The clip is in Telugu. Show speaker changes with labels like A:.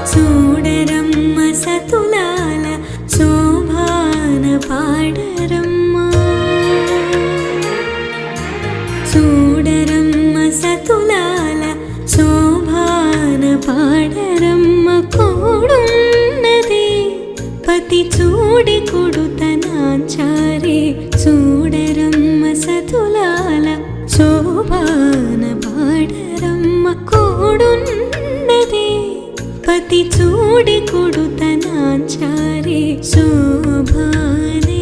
A: చూడరమ్మ సతులాల శోభాన పాడరమ్మ చూడరమ్మ సతులాల శోభాన పాడరమ్మ కోడున్నది పతి చూడి కొడుతనాచారి చూడరమ్మ సతులాల శోభాన పాడరమ్మ కోడున్నది పతి చూడి కొడుతనాచారి శోభానే